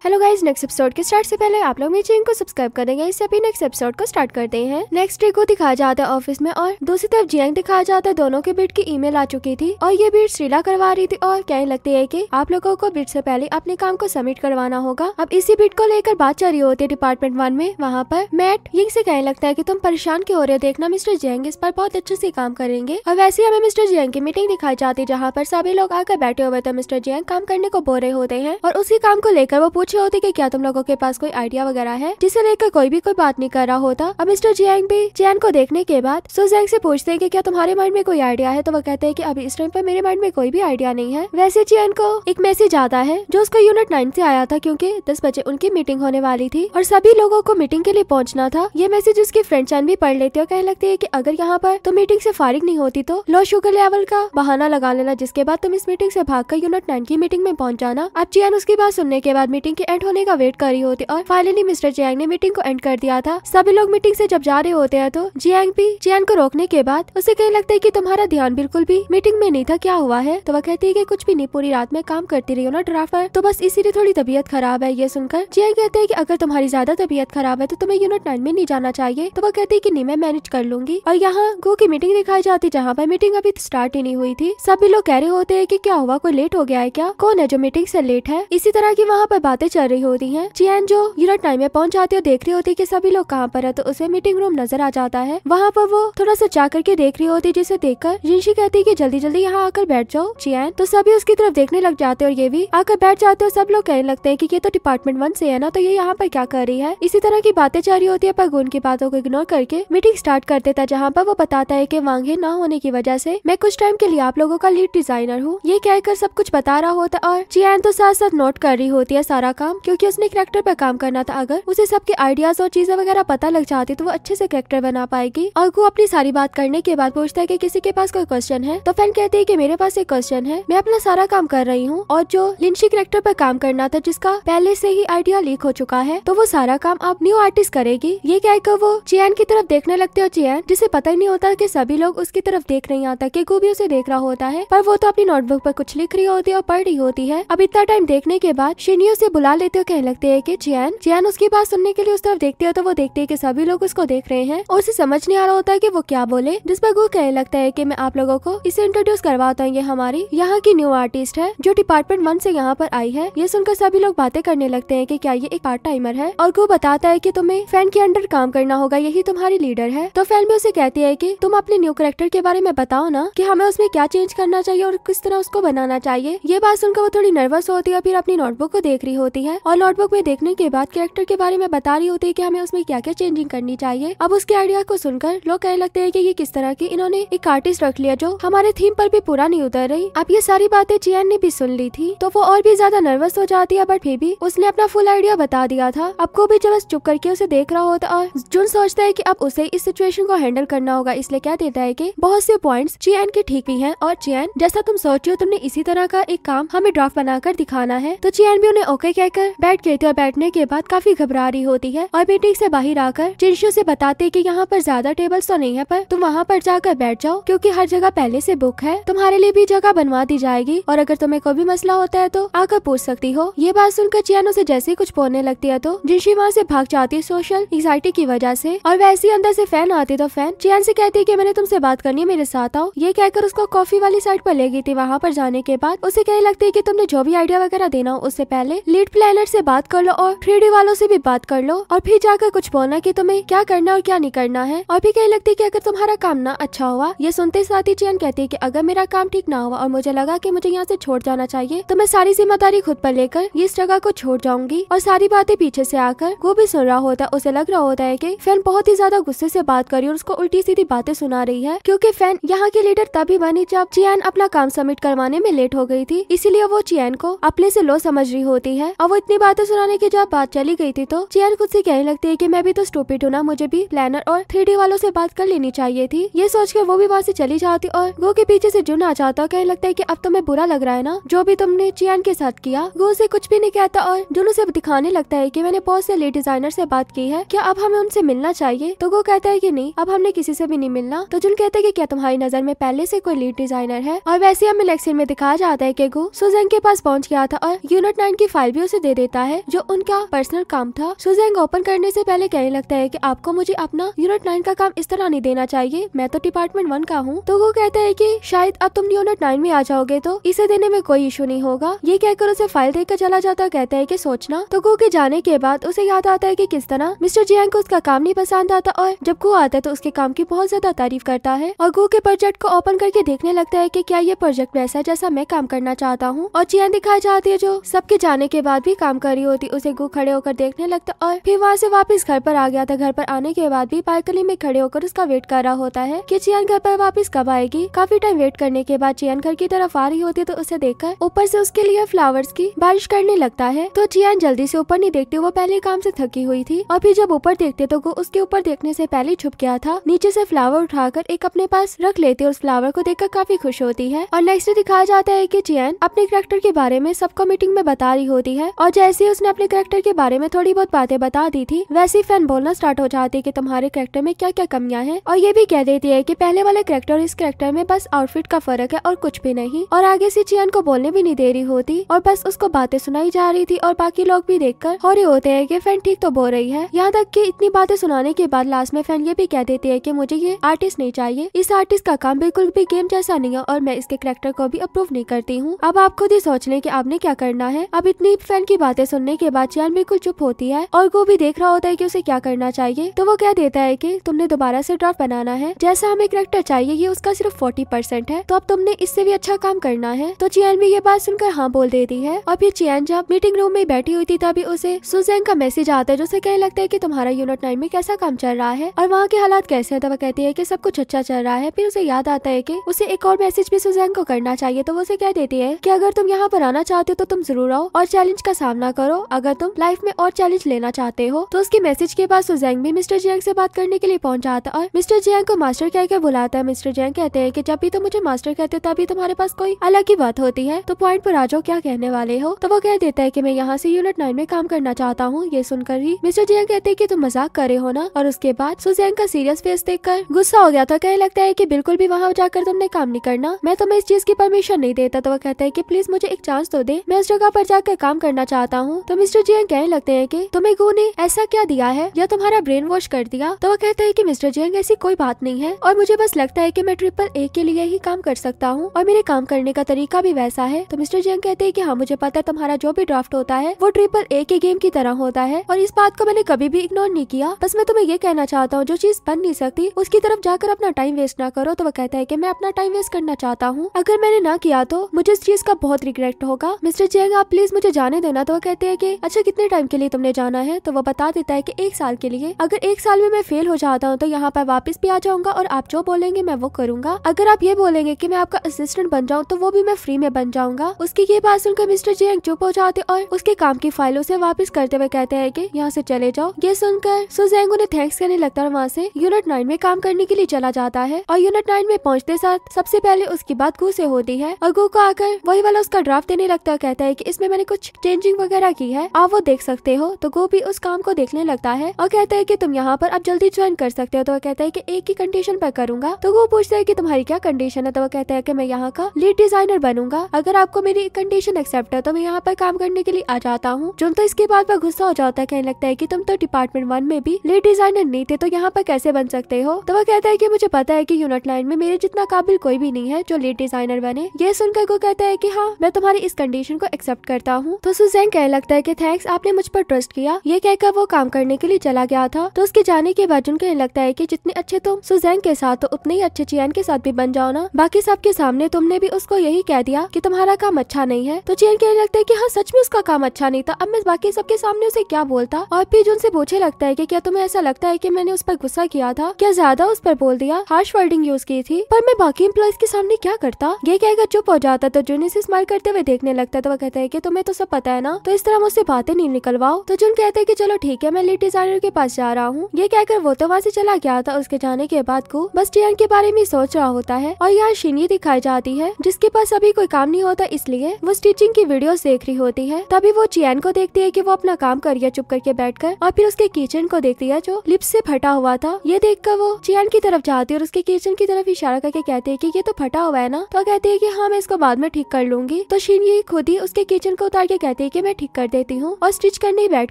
Hello guys, next episode के start से पहले आप लोग मेरे चैनल को सब्सक्राइब करेंगे। इससे अभी नेक्स्ट एपिसोड को स्टार्ट करते हैं। नेक्स्ट डे को दिखाया जाता है ऑफिस में और दूसरी तरफ जियांग दिखाया जाता है। दोनों के बिड की ईमेल आ चुकी थी और ये बिड श्रीला करवा रही थी और कहने लगती है कि आप लोगों को बिड से पहले अपने काम को सबमिट करवाना होगा। अब इसी बिड को लेकर बात चल रही होती है डिपार्टमेंट 1 में। वहाँ पर मैट यिंग से कहने लगता है कि तुम परेशान क्यों हो रहे हो, देखना मिस्टर जियांग इस पर बहुत अच्छे से काम करेंगे। और वैसे हमें मिस्टर जियांग की मीटिंग दिखाई जाती है जहाँ पर सभी लोग आकर बैठे हुए थे। मिस्टर जियांग काम करने को बोल रहे होते हैं और उसी काम को लेकर वो पूछ रहे होते कि क्या तुम लोगों के पास कोई आइडिया वगैरह है, जिसे लेकर कोई भी कोई बात नहीं कर रहा होता। अब मिस्टर जियांग भी जियान को देखने के बाद सुजैंग से पूछते हैं कि क्या तुम्हारे माइंड में कोई आइडिया है, तो वो कहते हैं कि अभी इस टाइम पर मेरे माइंड में कोई भी आइडिया नहीं है। वैसे जियान को एक मैसेज आता है जो उसको यूनिट 9 से आया था क्योंकि 10 बजे उनकी मीटिंग होने वाली थी और सभी लोगों को मीटिंग के लिए पहुंचना था। ये मैसेज उसकी फ्रेंड चैन भी पढ़ लेती है और कहने लगती है कि अगर यहाँ पर तुम मीटिंग से फारिग नहीं होती तो लो शुगर लेवल का बहाना लगा लेना, जिसके बाद तुम इस मीटिंग से भागकर यूनिट 9 की मीटिंग में पहुंच जाना। अब जियान उसकी बात सुनने के बाद मीटिंग के एंड होने का वेट कर रही होती और फाइनली मिस्टर जियांग ने मीटिंग को एंड कर दिया था। सभी लोग मीटिंग से जब जा रहे होते हैं तो जियांग भी जियान को रोकने के बाद उसे कहने लगता है कि तुम्हारा ध्यान बिल्कुल भी मीटिंग में नहीं था, क्या हुआ है? तो वह कहती है कि कुछ भी नहीं, पूरी रात में काम करती रही हो ना ड्राफ्ट पर, तो बस इसीलिए थोड़ी तबीयत खराब है। ये सुनकर जियांग कहते हैं कि अगर तुम्हारी ज्यादा तबीयत खराब है तो तुम्हें यूनिट 9 में नहीं जाना चाहिए। तो वह कहती है कि नहीं, मैं मैनेज कर लूंगी। और यहाँ गो की मीटिंग दिखाई जाती है जहाँ पर मीटिंग अभी स्टार्ट ही नहीं हुई थी। सभी लोग कह रहे होते हैं कि क्या हुआ, कोई लेट हो गया है क्या, कौन है जो मीटिंग से लेट है? इसी तरह की वहाँ पर बातें चल रही होती है। जियान जो यूनिट 9 में पहुंच जाती है, देख रही होती है कि सभी लोग कहाँ पर है, तो उसे मीटिंग रूम नजर आ जाता है। वहाँ पर वो थोड़ा सा जा करके देख रही होती है, जिसे देखकर जिनशी कहती है कि जल्दी जल्दी यहाँ आकर बैठ जाओ जियान। तो सभी उसकी तरफ देखने लग जाते हैं और ये भी आकर बैठ जाते हैं। सब लोग कहने लगते हैं कि ये तो डिपार्टमेंट 1 से है ना, तो ये यहाँ पर क्या कर रही है? इसी तरह की बातें चल रही होती है पर गुन की बातों को इग्नोर करके मीटिंग स्टार्ट कर देता है, जहाँ पर वो बताता है कि वांगे ना होने की वजह से मैं कुछ टाइम के लिए आप लोगों का लीड डिजाइनर हूँ। ये कहकर सब कुछ बता रहा होता है और जियान तो साथ साथ नोट कर रही होती है सारा काम, क्योंकि उसने कैरेक्टर पर काम करना था। अगर उसे सबके आइडियाज और चीजें वगैरह पता लग जाती तो वो अच्छे से कैरेक्टर बना पाएगी। और वो अपनी सारी बात करने के बाद पूछता है कि किसी के पास कोई क्वेश्चन है, तो फैन कहती है कि मेरे पास एक क्वेश्चन है, मैं अपना सारा काम कर रही हूँ और जो लिंशी कैरेक्टर पर काम करना था जिसका पहले से ही आइडिया लीक हो चुका है, तो वो सारा काम अब न्यू आर्टिस्ट करेगी। ये कहकर वो जियान की तरफ देखने लगते हो। जियान जिसे पता ही नहीं होता कि सभी लोग उसकी तरफ देख नहीं आता कि गो भी उसे देख रहा होता है, पर वो तो अपनी नोटबुक पर कुछ लिख रही होती है और पढ़ रही होती है। अब इतना टाइम देखने के बाद शिनियो से बुला लेते हो, कहने लगते है कि जियान उसकी बात सुनने के लिए उस तरफ देखती है तो वो देखती है कि सभी लोग उसको देख रहे हैं और उसे समझ नहीं आ रहा होता है कि वो क्या बोले। जिस पर वो कहने लगता है कि मैं आप लोगों को इसे इंट्रोड्यूस करवाता हूँ, ये हमारी यहाँ की न्यू आर्टिस्ट है जो डिपार्टमेंट 1 से यहाँ पर आई है। ये सुनकर सभी लोग बातें करने लगते हैं कि क्या ये एक पार्ट टाइमर है, और वो बताता है कि तुम्हें फैन के अंडर काम करना होगा, यही तुम्हारी लीडर है। तो फैन भी उसे कहती है कि तुम अपने न्यू कैरेक्टर के बारे में बताओ ना, कि हमें उसमें क्या चेंज करना चाहिए और किस तरह उसको बनाना चाहिए। ये बात सुनकर वो थोड़ी नर्वस होती है, फिर अपनी नोटबुक को देख रही होती है और नोटबुक में देखने के बाद कैरेक्टर के बारे में बता रही होती है कि हमें उसमें क्या क्या चेंजिंग करनी चाहिए। अब उसके आइडिया को सुनकर लोग कहने लगते हैं कि ये किस तरह की इन्होंने एक आर्टिस्ट रख लिया जो हमारे थीम पर भी पूरा नहीं उतर रही। अब ये सारी बातें जियान ने भी सुन ली थी तो वो और भी ज्यादा नर्वस हो जाती है, बट फिर भी उसने अपना फुल आइडिया बता दिया था। अब को भी जब चुप करके उसे देख रहा होता और जुन सोचता है कि अब उसे इस सिचुएशन को हैंडल करना होगा, इसलिए क्या देता है कि बहुत से पॉइंट्स जियान के ठीक भी हैं और जियान जैसा तुम सोच रहे हो तुमने इसी तरह का एक काम हमें ड्राफ्ट बनाकर दिखाना है। तो जियान भी उन्हें ओके कहकर बैठ गई थी और बैठने के बाद काफी घबरा रही होती है और मीटिंग से बाहर आकर जिनशु से बताते कि यहाँ पर ज्यादा टेबल्स तो नहीं है, पर तुम वहाँ पर जाकर बैठ जाओ क्योंकि हर जगह पहले से बुक है, तुम्हारे लिए भी जगह बनवा दी जाएगी और अगर तुम्हें कोई भी मसला होता है तो आकर पूछ सकती हो। ये बात सुनकर जियान उसे जैसे ही कुछ बोलने लगती है तो जिनशु वहाँ से भाग जाती है सोशल एंग्जाइटी की वजह से। और वैसे ही अंदर से फैन आती तो फैन जियान से कहती है कि मैंने तुमसे बात करनी है, मेरे साथ आओ। ये कहकर उसको कॉफी वाली साइड पर ले गई थी। वहाँ पर जाने के बाद उसे कहने लगती है कि तुमने जो भी आइडिया वगैरह देना हो उससे पहले लीड प्लानर से बात कर लो और 3D वालों से भी बात कर लो और फिर जाकर कुछ बोलना कि तुम्हें क्या करना और क्या नहीं करना है। और भी कहने लगती है कि अगर तुम्हारा काम ना अच्छा हुआ, ये सुनते साथ ही जियान कहती है कि अगर मेरा काम ठीक ना हुआ और मुझे लगा कि मुझे यहाँ से छोड़ जाना चाहिए तो मैं सारी जिम्मेदारी खुद पर लेकर ये इस जगह को छोड़ जाऊंगी। और सारी बातें पीछे से आकर वो भी सुन रहा होता है। उसे लग रहा होता है कि फैन बहुत ही ज्यादा गुस्से से बात कर रही है और उसको उल्टी सीधी बातें सुना रही है, क्योंकि फैन यहाँ की लीडर तभी बनी जब जियान अपना काम सबमिट करवाने में लेट हो गई थी, इसीलिए वो जियान को अपने से लो समझ रही होती है। और वो इतनी बातें सुनाने की जब बात चली गई थी तो जियान खुद से कहने लगती है कि मैं भी तो स्टूपिड हूँ ना, मुझे भी प्लानर और 3D वालों से बात कर लेनी चाहिए थी। ये सोचकर वो भी वहाँ से चली जाती और वो के पीछे से जुन आ जाता, कहने लगता है कि अब तुम्हें बुरा लग रहा है ना जो भी तुमने जियान के साथ किया। वो उसे कुछ भी नहीं कहता और जुन उसे दिखाने लगता है कि मैंने बहुत से लीड डिजाइनर से बात की है, क्या अब हमें उनसे मिलना चाहिए? तो वो कहता है कि नहीं, अब हमने किसी से भी नहीं मिलना। तो जुन कहता है कि क्या तुम्हारी नजर में पहले से कोई लीड डिजाइनर है? और वैसे हमें लेक्चर में दिखाया जाता है कि गो सुजैंग के पास पहुंच गया था और यूनिट 9 की फाइल भी उसे दे देता है जो उनका पर्सनल काम था। सुजैंग ओपन करने से पहले कहने लगता है कि आपको मुझे अपना यूनिट 9 का काम इस तरह नहीं देना चाहिए, मैं तो डिपार्टमेंट 1 का हूँ। तो वो कहता है कि शायद अब तुम यूनिट 9 में आ जाओगे तो इसे देने में कोई इशू नहीं होगा। ये कहकर उसे फाइल देकर चला जाता, कहता है कि सोचना। तो गो के जाने के बाद उसे याद आता है कि किस तरह मिस्टर जियांग को उसका काम नहीं पसंद आता और जब गो आता है तो उसके काम की बहुत ज्यादा तारीफ करता है और गो के प्रोजेक्ट को ओपन करके देखने लगता है कि क्या ये प्रोजेक्ट वैसा है जैसा मैं काम करना चाहता हूँ। और जियांग दिखाई जाती है जो सबके जाने के बाद भी काम कर रही होती। उसे गो खड़े होकर देखने लगता और फिर वहाँ से वापस घर पर आ गया था। घर पर आने के बाद भी बालकनी में खड़े होकर उसका वेट कर रहा होता है कि जियांग घर पर वापस कब आएगी। काफी टाइम वेट करने के बाद जियांग घर की तरफ आ रही होती है तो उसे देखकर ऊपर से उसके लिए फ्लावर्स की बारिश करने लगता है। तो जियांग जल्दी से ऊपर नहीं देखती, वो पहले काम से थकी हुई थी और फिर जब ऊपर देखते तो वो उसके ऊपर देखने से पहले छुप गया था। नीचे से फ्लावर उठाकर एक अपने पास रख लेते, उस फ्लावर को देखकर काफी खुश होती है। और नेक्स्ट दिखाया जाता है कि जियांग अपने कैरेक्टर के बारे में सबको मीटिंग में बता रही होती है और जैसे ही उसने अपने कैरेक्टर के बारे में थोड़ी बहुत बातें बता दी थी वैसे ही फैन बोलना स्टार्ट हो जाती है कि तुम्हारे कैरेक्टर में क्या क्या कमियां हैं और ये भी कह देती है कि पहले वाले कैरेक्टर और इस कैरेक्टर में बस आउटफिट का फर्क है और कुछ भी नहीं। और आगे से जियांग को बोलने भी नहीं दे रही होती और बस उसको बातें सुनाई जा रही थी और बाकी लोग भी देखकर हो रहे होते हैं कि फैन ठीक तो बोल रही है। यहाँ तक कि इतनी बातें सुनाने के बाद लास्ट में फैन ये भी कह देती है कि मुझे ये आर्टिस्ट नहीं चाहिए, इस आर्टिस्ट का काम बिल्कुल भी गेम जैसा नहीं है और मैं इसके कैरेक्टर को भी अप्रूव नहीं करती हूँ। अब आप खुद ही सोच लें कि आपने क्या करना है। अब इतनी फैन की बातें सुनने के बाद जियांग बिल्कुल चुप होती है और वो भी देख रहा होता है कि उसे क्या करना चाहिए। तो वो कह देता है कि तुमने दोबारा से ड्राफ्ट बनाना है, जैसा हमें कैरेक्टर चाहिए ये उसका सिर्फ 40% है, तो अब तुमने इससे भी अच्छा काम करना है। तो जियांग भी ये बात सुनकर हाँ बोल देती है। और फिर जियांग जब मीटिंग रूम में बैठी हुई थी तभी उसे सुजैंग का मैसेज आता है जो उसे कहने लगता है कि तुम्हारा यूनिट 9 में कैसा काम चल रहा है और वहाँ के हालात कैसे हैं। तो वह कहती है कि सब कुछ अच्छा चल रहा है। फिर उसे याद आता है कि उसे एक और मैसेज भी सुजैंग को करना चाहिए। तो वो उसे कह देती है कि अगर तुम यहाँ पर आना चाहते हो तो तुम जरूर आओ और चैलेंज का सामना करो, अगर तुम लाइफ में और चैलेंज लेना चाहते हो। तो उसके मैसेज के बाद सुजैंग भी मिस्टर जियांग से बात करने के लिए पहुंच जाता और मिस्टर जियांग को मास्टर कहकर बुलाता है। मिस्टर जियांग कहते हैं कि जब भी तुम मुझे मास्टर कहते हो तभी तुम्हारे पास कोई अलग ही बात होती है, तो पॉइंट पर आ जाओ, क्या कहने वाले हो। तो वो कह देता है कि मैं यहाँ से यूनिट 9 में काम करना चाहता हूँ। ये सुनकर ही मिस्टर जियांग कहते हैं कि तुम मजाक कर रहे हो ना। और उसके बाद सुजैंग का सीरियस फेस देखकर गुस्सा हो गया था, कहने लगता है कि बिल्कुल भी वहाँ जाकर तुमने काम नहीं करना, मैं तुम्हें इस चीज की परमिशन नहीं देता। तो वो कहता है कि प्लीज मुझे एक चांस तो दे, मैं उस जगह पर जाकर काम करना चाहता हूँ। तो मिस्टर जियांग कहने लगते हैं कि तुम्हें गो ने ऐसा क्या दिया है या तुम्हारा ब्रेन वॉश कर दिया। तो वो कहता है कि मिस्टर जियांग ऐसी कोई बात नहीं है और मुझे बस लगता है कि मैं ट्रिपल ए के लिए ही काम कर सकता हूँ और मेरे काम करने का तरीका भी वैसा है। तो मिस्टर जियांग कहते हैं कि हाँ मुझे पता है तुम्हारा जो भी ड्राफ्ट होता है वो ट्रिपल ए के गेम की तरह होता है और इस बात को मैंने कभी भी इग्नोर नहीं किया, बस मैं तुम्हें ये कहना चाहता हूँ जो चीज बन नहीं सकती उसकी तरफ जाकर अपना टाइम वेस्ट ना करो। तो वो कहता है कि मैं अपना टाइम वेस्ट करना चाहता हूँ, अगर मैंने ना किया तो मुझे इस चीज का बहुत रिग्रेट होगा। मिस्टर जियांग आप प्लीज मुझे जाने देना। तो वो कहते हैं कि अच्छा कितने टाइम के लिए तुमने जाना है। तो वो बता देता है कि 1 साल के लिए, अगर 1 साल में मैं फेल हो जाता हूँ तो यहाँ पर वापस भी आ जाऊंगा और आप जो बोलेंगे मैं वो करूंगा, अगर आप ये बोलेंगे कि मैं आपका असिस्टेंट बन जाऊँ तो वो भी मैं फ्री में बन जाऊंगा। उसकी ये बात सुनकर मिस्टर जियांग चुप हो जाते और उसके काम की फाइलों से वापस करते हुए कहते हैं कि यहाँ से चले जाओ। ये सुनकर सुजैंग उन्हें थैंक्स करने लगता है और वहाँ से यूनिट 9 में काम करने के लिए चला जाता है। और यूनिट 9 में पहुँचते साथ सबसे पहले उसकी बात गो से होती है और गो को आकर वही वाला उसका ड्राफ्ट देने लगता है, कहता है कि इसमें मैंने कुछ चेंजिंग वगैरह की है, आप वो देख सकते हो। तो गो भी उस काम को देखने लगता है और कहता है कि तुम यहाँ पर अब जल्दी ज्वाइन कर सकते हो। तो वो कहता है कि एक ही कंडीशन पर करूंगा। तो वो पूछता है कि तुम्हारी क्या कंडीशन है। तो वो कहता है कि मैं यहाँ का लीड डिजाइनर बनूंगा, अगर आपको मेरी कंडीशन एक्सेप्ट है तो मैं यहाँ पर काम करने के लिए आ जाता हूँ। जुन तो इसके बाद वह गुस्सा हो जाता है, कहने लगता है कि तुम तो डिपार्टमेंट 1 में भी लीड डिजाइनर नहीं थे तो यहाँ पर कैसे बन सकते हो। तो वह कहता है कि मुझे पता है कि यूनिट 9 में मेरे जितना काबिल कोई भी नहीं है जो लीड डिजाइनर बने। ये सुनकर वो कहता है कि हाँ मैं तुम्हारी इस कंडीशन को एक्सेप्ट करता हूँ। तो सुजैंग कहने लगता है कि थैंक्स, आपने मुझ पर ट्रस्ट किया। ये कहकर वो काम करने के लिए चला गया था। तो उसके जाने के बाद जुन कहने लगता है कि जितने अच्छे तुम सुजैंग के साथ तो उतने ही अच्छे जियांग के साथ भी बन जाओ ना, बाकी सबके सामने तुमने भी उसको यही कह दिया कि तुम्हारा काम अच्छा नहीं है। तो जियांग कहने लगता है कि हाँ सच में उसका काम अच्छा नहीं था, अब मैं बाकी सबके सामने उसे क्या बोलता। और फिर जुन से पूछने लगता है कि क्या तुम्हें ऐसा लगता है कि मैंने उस पर गुस्सा किया था, क्या ज्यादा उस पर बोल दिया, हार्श वर्डिंग यूज की थी, पर मैं बाकी एम्प्लॉइज के सामने क्या करता। ये कहकर चुप हो जाता। तो जुन इसे स्माइल करते हुए देखने लगता है। तो वह कहता है कि तुम्हें तो सब पता है ना, तो इस तरह मुझसे बातें नहीं निकलवाओ। तो जुन कहते हैं कि चलो ठीक है मैं लीड डिजाइनर के पास जा रहा हूँ। ये कहकर वो तो वहाँ से चला गया था। उसके जाने के बाद को बस जियांग के बारे में सोच रहा होता है और यहाँ शिन्यी दिखाई जाती है जिसके पास अभी कोई काम नहीं होता, इसलिए वो स्टिचिंग की वीडियोस देख रही होती है। तभी वो जियांग को देखती है कि वो अपना काम कर रही है चुप करके बैठकर, और फिर उसके किचन को देखती है जो लिप्स से फटा हुआ था। ये देखकर वो जियांग की तरफ जाती है और उसके किचन की तरफ इशारा करके कहती है कि ये तो फटा हुआ है ना। तो कहती है कि हाँ मैं इसको बाद में ठीक कर लूंगी। तो शिन्यी खुद ही उसके किचन को उतार के कहती कहती है कि मैं ठीक कर देती हूँ और स्टिच करने ही बैठ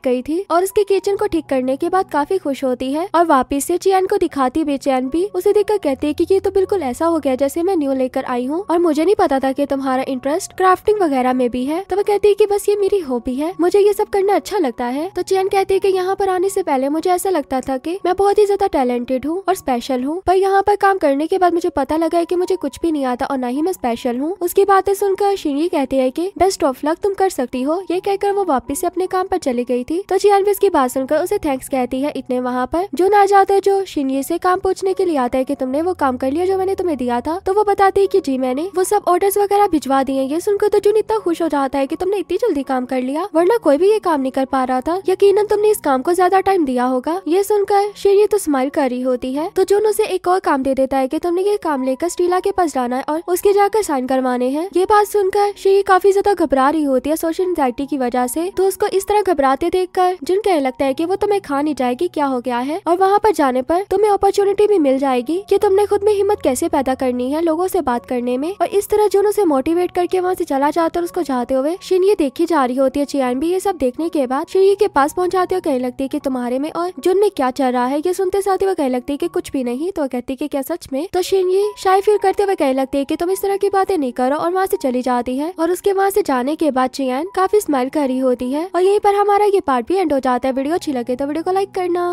गई थी और उसके किचन को ठीक करने के बाद काफी खुश होती है और वापिस से चियान को दिखाती बेचैन भी उसे देखकर कहती है कि ये तो बिल्कुल ऐसा हो गया जैसे मैं न्यू लेकर आई हूँ और मुझे नहीं पता था कि तुम्हारा इंटरेस्ट क्राफ्टिंग वगैरह में भी है। तो वो कहती है कि बस ये मेरी हॉबी है, मुझे ये सब करना अच्छा लगता है। तो चियान कहती है कि यहाँ पर आने से पहले मुझे ऐसा लगता था कि मैं बहुत ही ज्यादा टैलेंटेड हूँ और स्पेशल हूँ, पर यहाँ पर काम करने के बाद मुझे पता लगा है कि मुझे कुछ भी नहीं आता और ना ही मैं स्पेशल हूँ। उसकी बातें सुनकर शिनरी कहती है कि बेस्ट ऑफ लक, तुम कर सकती हो। ये कहकर वो वापस से अपने काम पर चली गई थी। तो चियान भी उसकी बात सुनकर उसे थैंक्स कहती है। इतने वहाँ पर जो ना जाता है जो शिनरी से काम पूछने के लिए आता है कि तुमने वो काम कर लिया जो मैंने तुम्हें दिया था। तो वो बताती है कि जी मैंने वो सब ऑर्डर्स वगैरह भिजवा दिए। ये सुनकर तो जून इतना खुश हो जाता है कि तुमने इतनी जल्दी काम कर लिया, वरना कोई भी ये काम नहीं कर पा रहा था। यकीनन तुमने इस काम को ज्यादा टाइम दिया होगा। ये सुनकर शिनरी तो स्माइल कर रही होती है। तो जून उसे एक और काम दे देता है कि तुमने ये काम लेकर स्टीला के पास जाना है और उसके जाकर साइन करवाने हैं। ये बात सुनकर शिनरी काफी ज्यादा घबरा रही होती है सोशल एंजाइटी की वजह से। तो उसको इस तरह घबराते देखकर जून कहने लगता है कि वो तुम्हें खा नहीं जाएगी, क्या हो गया है, और वहाँ पर जाने पर तुम्हें अपॉर्चुनिटी भी मिल जाएगी कि तुमने खुद में हिम्मत कैसे पैदा करनी है लोगों से बात करने में। और इस तरह जून उसे मोटिवेट करके वहाँ से चला जाता है और उसको जाते हुए शिनरी देखी जा रही होती है। चियान भी ये सब देखने के बाद शिनरी के पास पहुंच जाती है और कहने लगती है कि तुम्हारे में और जून में क्या चल रहा है। ये सुनते साथ ही वो कहने लगती है कि कुछ भी नहीं। तो कहती है कि क्या सच में। तो शिनरी शाय फील करते हुए कहने लगती है कि तुम इस तरह की बातें नहीं करो और वहाँ से चली जाती है। और उसके वहाँ से जाने के बाद चियान काफी स्माइल कर रही होती है। और यहीं पर हमारा ये पार्ट भी एंड हो जाता है। वीडियो अच्छी लगे तो वीडियो को लाइक करना।